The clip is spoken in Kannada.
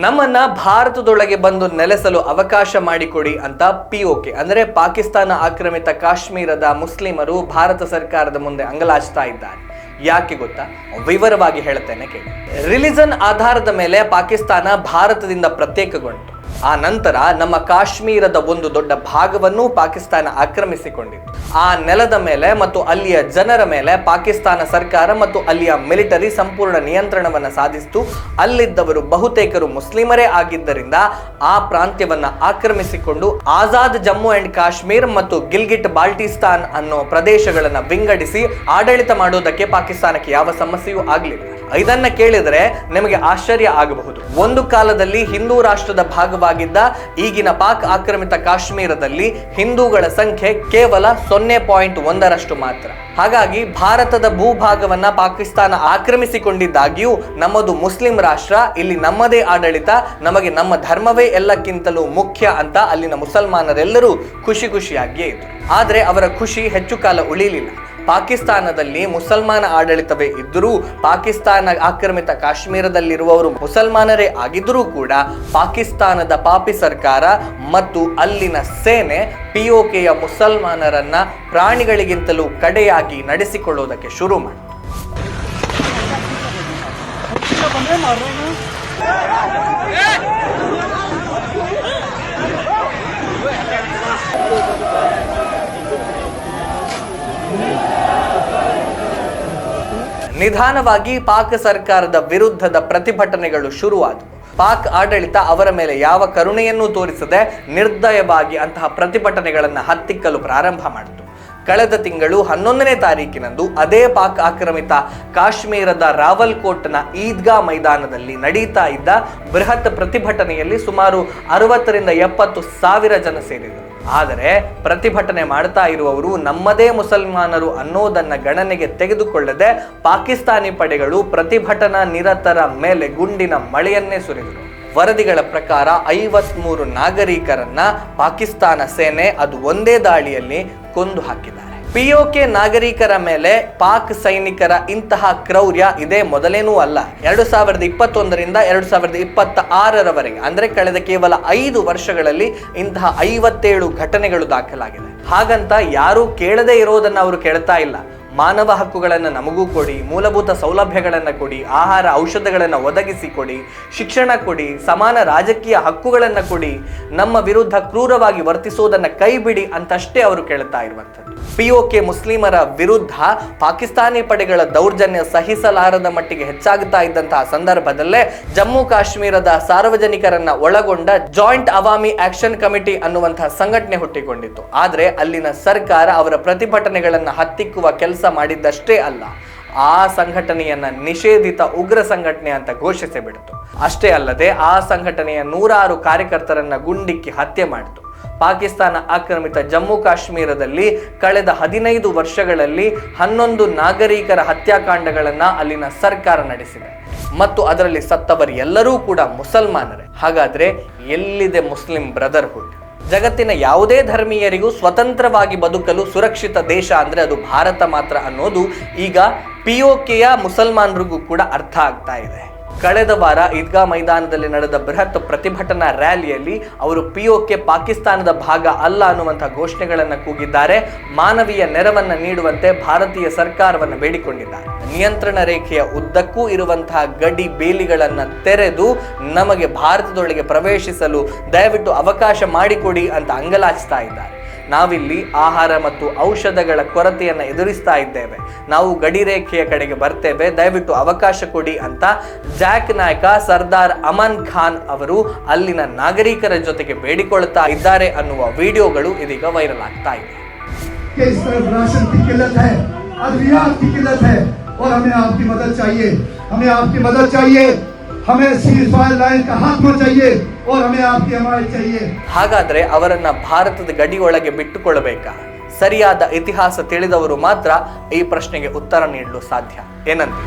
ನಮ್ಮನ್ನ ಭಾರತದೊಳಗೆ ಬಂದು ನೆಲೆಸಲು ಅವಕಾಶ ಮಾಡಿಕೊಡಿ ಅಂತ POK ಅಂದ್ರೆ ಪಾಕಿಸ್ತಾನ ಆಕ್ರಮಿತ ಕಾಶ್ಮೀರದ ಮುಸ್ಲಿಮರು ಭಾರತ ಸರ್ಕಾರದ ಮುಂದೆ ಅಂಗಲಾಚ್ತಾ ಇದ್ದಾರೆ. ಯಾಕೆ ಗೊತ್ತಾ? ವಿವರವಾಗಿ ಹೇಳ್ತೇನೆ ಕೇಳಿ. ರಿಲಿಜನ್ ಆಧಾರದ ಮೇಲೆ ಪಾಕಿಸ್ತಾನ ಭಾರತದಿಂದ ಪ್ರತ್ಯೇಕಗೊಂಡು ಆ ನಂತರ ನಮ್ಮ ಕಾಶ್ಮೀರದ ಒಂದು ದೊಡ್ಡ ಭಾಗವನ್ನು ಪಾಕಿಸ್ತಾನ ಆಕ್ರಮಿಸಿಕೊಂಡಿತ್ತು. ಆ ನೆಲದ ಮೇಲೆ ಮತ್ತು ಅಲ್ಲಿಯ ಜನರ ಮೇಲೆ ಪಾಕಿಸ್ತಾನ ಸರ್ಕಾರ ಮತ್ತು ಅಲ್ಲಿಯ ಮಿಲಿಟರಿ ಸಂಪೂರ್ಣ ನಿಯಂತ್ರಣವನ್ನು ಸಾಧಿಸಿತು. ಅಲ್ಲಿದ್ದವರು ಬಹುತೇಕರು ಮುಸ್ಲಿಮರೇ ಆಗಿದ್ದರಿಂದ ಆ ಪ್ರಾಂತ್ಯವನ್ನ ಆಕ್ರಮಿಸಿಕೊಂಡು ಆಜಾದ್ ಜಮ್ಮು ಅಂಡ್ ಕಾಶ್ಮೀರ್ ಮತ್ತು ಗಿಲ್ಗಿಟ್ ಬಾಲ್ಟಿಸ್ತಾನ್ ಅನ್ನೋ ಪ್ರದೇಶಗಳನ್ನು ವಿಂಗಡಿಸಿ ಆಡಳಿತ ಮಾಡೋದಕ್ಕೆ ಪಾಕಿಸ್ತಾನಕ್ಕೆ ಯಾವ ಸಮಸ್ಯೆಯೂ ಆಗಲಿಲ್ಲ. ಇದನ್ನ ಕೇಳಿದರೆ ನಿಮಗೆ ಆಶ್ಚರ್ಯ ಆಗಬಹುದು. ಒಂದು ಕಾಲದಲ್ಲಿ ಹಿಂದೂ ರಾಷ್ಟ್ರದ ಭಾಗವಾಗಿದ್ದ ಈಗಿನ ಪಾಕ್ ಆಕ್ರಮಿತ ಕಾಶ್ಮೀರದಲ್ಲಿ ಹಿಂದೂಗಳ ಸಂಖ್ಯೆ ಕೇವಲ 0.1 ಮಾತ್ರ. ಹಾಗಾಗಿ ಭಾರತದ ಭೂಭಾಗವನ್ನ ಪಾಕಿಸ್ತಾನ ಆಕ್ರಮಿಸಿಕೊಂಡಿದ್ದಾಗ್ಯೂ ನಮ್ಮದು ಮುಸ್ಲಿಂ ರಾಷ್ಟ್ರ, ಇಲ್ಲಿ ನಮ್ಮದೇ ಆಡಳಿತ, ನಮಗೆ ನಮ್ಮ ಧರ್ಮವೇ ಎಲ್ಲಕ್ಕಿಂತಲೂ ಮುಖ್ಯ ಅಂತ ಅಲ್ಲಿನ ಮುಸಲ್ಮಾನರೆಲ್ಲರೂ ಖುಷಿಯಾಗಿಯೇ ಇದ್ರು. ಆದ್ರೆ ಅವರ ಖುಷಿ ಹೆಚ್ಚು ಕಾಲ ಉಳಿಲಿಲ್ಲ. ಪಾಕಿಸ್ತಾನದಲ್ಲಿ ಮುಸಲ್ಮಾನ ಆಡಳಿತವೇ ಇದ್ದರೂ, ಪಾಕಿಸ್ತಾನ ಆಕ್ರಮಿತ ಕಾಶ್ಮೀರದಲ್ಲಿರುವವರು ಮುಸಲ್ಮಾನರೇ ಆಗಿದ್ದರೂ ಕೂಡ ಪಾಕಿಸ್ತಾನದ ಪಾಪಿ ಸರ್ಕಾರ ಮತ್ತು ಅಲ್ಲಿನ ಸೇನೆ POKಯ ಮುಸಲ್ಮಾನರನ್ನ ಪ್ರಾಣಿಗಳಿಗಿಂತಲೂ ಕಡೆಯಾಗಿ ನಡೆಸಿಕೊಳ್ಳುವುದಕ್ಕೆ ಶುರು ಮಾಡಿತು. ನಿಧಾನವಾಗಿ ಪಾಕ್ ಸರ್ಕಾರದ ವಿರುದ್ಧದ ಪ್ರತಿಭಟನೆಗಳು ಶುರುವಾದವು. ಪಾಕ್ ಆಡಳಿತ ಅವರ ಮೇಲೆ ಯಾವ ಕರುಣೆಯನ್ನೂ ತೋರಿಸದೆ ನಿರ್ದಯವಾಗಿ ಅಂತಹ ಪ್ರತಿಭಟನೆಗಳನ್ನು ಹತ್ತಿಕ್ಕಲು ಪ್ರಾರಂಭ ಮಾಡಿತು. ಕಳೆದ ತಿಂಗಳು 11ನೇ ತಾರೀಕಿನಂದು ಅದೇ ಪಾಕ್ ಆಕ್ರಮಿತ ಕಾಶ್ಮೀರದ ರಾವಲ್ಕೋಟ್ನ ಈದ್ಗಾ ಮೈದಾನದಲ್ಲಿ ನಡೀತಾ ಇದ್ದ ಬೃಹತ್ ಪ್ರತಿಭಟನೆಯಲ್ಲಿ ಸುಮಾರು 60ರಿಂದ 70 ಸಾವಿರ ಜನ ಸೇರಿದರು. ಆದರೆ ಪ್ರತಿಭಟನೆ ಮಾಡ್ತಾ ಇರುವವರು ನಮ್ಮದೇ ಮುಸಲ್ಮಾನರು ಅನ್ನೋದನ್ನ ಗಣನೆಗೆ ತೆಗೆದುಕೊಳ್ಳದೆ ಪಾಕಿಸ್ತಾನಿ ಪಡೆಗಳು ಪ್ರತಿಭಟನಾ ನಿರತರ ಮೇಲೆ ಗುಂಡಿನ ಮಳೆಯನ್ನೇ ಸುರಿದರು. ವರದಿಗಳ ಪ್ರಕಾರ 53 ನಾಗರಿಕರನ್ನ ಪಾಕಿಸ್ತಾನ ಸೇನೆ ಅದು ಒಂದೇ ದಾಳಿಯಲ್ಲಿ ಕೊಂದು ಹಾಕಿದ್ದಾರೆ. POK ನಾಗರಿಕರ ಮೇಲೆ ಪಾಕ್ ಸೈನಿಕರ ಇಂತಹ ಕ್ರೌರ್ಯ ಇದೇ ಮೊದಲೇನೂ ಅಲ್ಲ. 2021ರಿಂದ 2026ರವರೆಗೆ ಅಂದ್ರೆ ಕಳೆದ ಕೇವಲ 5 ವರ್ಷಗಳಲ್ಲಿ ಇಂತಹ 57 ಘಟನೆಗಳು ದಾಖಲಾಗಿದೆ. ಹಾಗಂತ ಯಾರೂ ಕೇಳದೇ ಇರೋದನ್ನ ಅವರು ಕೇಳ್ತಾ ಇಲ್ಲ. ಮಾನವ ಹಕ್ಕುಗಳನ್ನು ನಮಗೂ ಕೊಡಿ, ಮೂಲಭೂತ ಸೌಲಭ್ಯಗಳನ್ನು ಕೊಡಿ, ಆಹಾರ ಔಷಧಗಳನ್ನು ಒದಗಿಸಿ ಕೊಡಿ, ಶಿಕ್ಷಣ ಕೊಡಿ, ಸಮಾನ ರಾಜಕೀಯ ಹಕ್ಕುಗಳನ್ನು ಕೊಡಿ, ನಮ್ಮ ವಿರುದ್ಧ ಕ್ರೂರವಾಗಿ ವರ್ತಿಸೋದನ್ನು ಕೈ ಬಿಡಿ ಅಂತಷ್ಟೇ ಅವರು ಕೇಳ್ತಾ ಇರುವಂಥದ್ದು. POK ಮುಸ್ಲಿಮರ ವಿರುದ್ಧ ಪಾಕಿಸ್ತಾನಿ ಪಡೆಗಳ ದೌರ್ಜನ್ಯ ಸಹಿಸಲಾರದ ಮಟ್ಟಿಗೆ ಹೆಚ್ಚಾಗುತ್ತಾ ಇದ್ದಂತಹ ಸಂದರ್ಭದಲ್ಲೇ ಜಮ್ಮು ಕಾಶ್ಮೀರದ ಸಾರ್ವಜನಿಕರನ್ನ ಒಳಗೊಂಡ ಜಾಯಿಂಟ್ ಅವಾಮಿ ಆಕ್ಷನ್ ಕಮಿಟಿ ಅನ್ನುವಂತಹ ಸಂಘಟನೆ ಹುಟ್ಟಿಕೊಂಡಿತ್ತು. ಆದ್ರೆ ಅಲ್ಲಿನ ಸರ್ಕಾರ ಅವರ ಪ್ರತಿಭಟನೆಗಳನ್ನು ಹತ್ತಿಕ್ಕುವ ಕೆಲಸ ಮಾಡಿದ್ದಷ್ಟೇ ಅಲ್ಲ, ಆ ಸಂಘಟನೆಯನ್ನ ನಿಷೇಧಿತ ಉಗ್ರ ಸಂಘಟನೆ ಅಂತ ಘೋಷಿಸಿಬಿಡ್ತು. ಅಷ್ಟೇ ಅಲ್ಲದೆ ಆ ಸಂಘಟನೆಯ 106 ಕಾರ್ಯಕರ್ತರನ್ನ ಗುಂಡಿಕ್ಕಿ ಹತ್ಯೆ ಮಾಡಿತು. ಪಾಕಿಸ್ತಾನ ಆಕ್ರಮಿತ ಜಮ್ಮು ಕಾಶ್ಮೀರದಲ್ಲಿ ಕಳೆದ 15 ವರ್ಷಗಳಲ್ಲಿ 11 ನಾಗರಿಕರ ಹತ್ಯಾಕಾಂಡಗಳನ್ನ ಅಲ್ಲಿನ ಸರ್ಕಾರ ನಡೆಸಿದೆ ಮತ್ತು ಅದರಲ್ಲಿ ಸತ್ತವರು ಎಲ್ಲರೂ ಕೂಡ ಮುಸಲ್ಮಾನರೇ. ಹಾಗಾದ್ರೆ ಎಲ್ಲಿದೆ ಮುಸ್ಲಿಂ ಬ್ರದರ್ಹುಡ್? ಜಗತ್ತಿನ ಯಾವುದೇ ಧರ್ಮೀಯರಿಗೂ ಸ್ವತಂತ್ರವಾಗಿ ಬದುಕಲು ಸುರಕ್ಷಿತ ದೇಶ ಅಂದ್ರೆ ಅದು ಭಾರತ ಮಾತ್ರ ಅನ್ನೋದು ಈಗ POKಯ ಮುಸಲ್ಮಾನರಿಗೂ ಕೂಡ ಅರ್ಥ ಆಗ್ತಾ ಇದೆ. ಕಳೆದ ವಾರ ಈದ್ಗಾ ಮೈದಾನದಲ್ಲಿ ನಡೆದ ಬೃಹತ್ ಪ್ರತಿಭಟನಾ ರ್ಯಾಲಿಯಲ್ಲಿ ಅವರು POK ಪಾಕಿಸ್ತಾನದ ಭಾಗ ಅಲ್ಲ ಅನ್ನುವಂತಹ ಘೋಷಣೆಗಳನ್ನು ಕೂಗಿದ್ದಾರೆ. ಮಾನವೀಯ ನೆರವನ್ನ ನೀಡುವಂತೆ ಭಾರತೀಯ ಸರ್ಕಾರವನ್ನು ಬೇಡಿಕೊಂಡಿದ್ದಾರೆ. ನಿಯಂತ್ರಣ ರೇಖೆಯ ಉದ್ದಕ್ಕೂ ಇರುವಂತಹ ಗಡಿ ಬೇಲಿಗಳನ್ನ ತೆರೆದು ನಮಗೆ ಭಾರತದೊಳಗೆ ಪ್ರವೇಶಿಸಲು ದಯವಿಟ್ಟು ಅವಕಾಶ ಮಾಡಿಕೊಡಿ ಅಂತ ಅಂಗಲಾಚ್ತಾ ಇದ್ದಾರೆ. ನಾವಿಲ್ಲಿ ಆಹಾರ ಮತ್ತು ಔಷಧಗಳ ಕೊರತೆಯನ್ನು ಎದುರಿಸ್ತಾ ಇದ್ದೇವೆ, ನಾವು ಗಡಿ ರೇಖೆಯ ಕಡೆಗೆ ಬರ್ತೇವೆ, ದಯವಿಟ್ಟು ಅವಕಾಶ ಕೊಡಿ ಅಂತ ಜಾಕ್ ನಾಯಕ ಸರ್ದಾರ್ ಅಮನ್ ಖಾನ್ ಅವರು ಅಲ್ಲಿನ ನಾಗರಿಕರ ಜೊತೆಗೆ ಬೇಡಿಕೊಳ್ತಾ ಇದ್ದಾರೆ ಅನ್ನುವ ವಿಡಿಯೋಗಳು ಇದೀಗ ವೈರಲ್ ಆಗ್ತಾ ಇದೆ. ಹಾಗಾದ್ರೆ ಅವರನ್ನ ಭಾರತದ ಗಡಿಯೊಳಗೆ ಬಿಟ್ಟುಕೊಳ್ಳಬೇಕಾ? ಸರಿಯಾದ ಇತಿಹಾಸ ತಿಳಿದವರು ಮಾತ್ರ ಈ ಪ್ರಶ್ನೆಗೆ ಉತ್ತರ ನೀಡಲು ಸಾಧ್ಯ. ಏನಂತ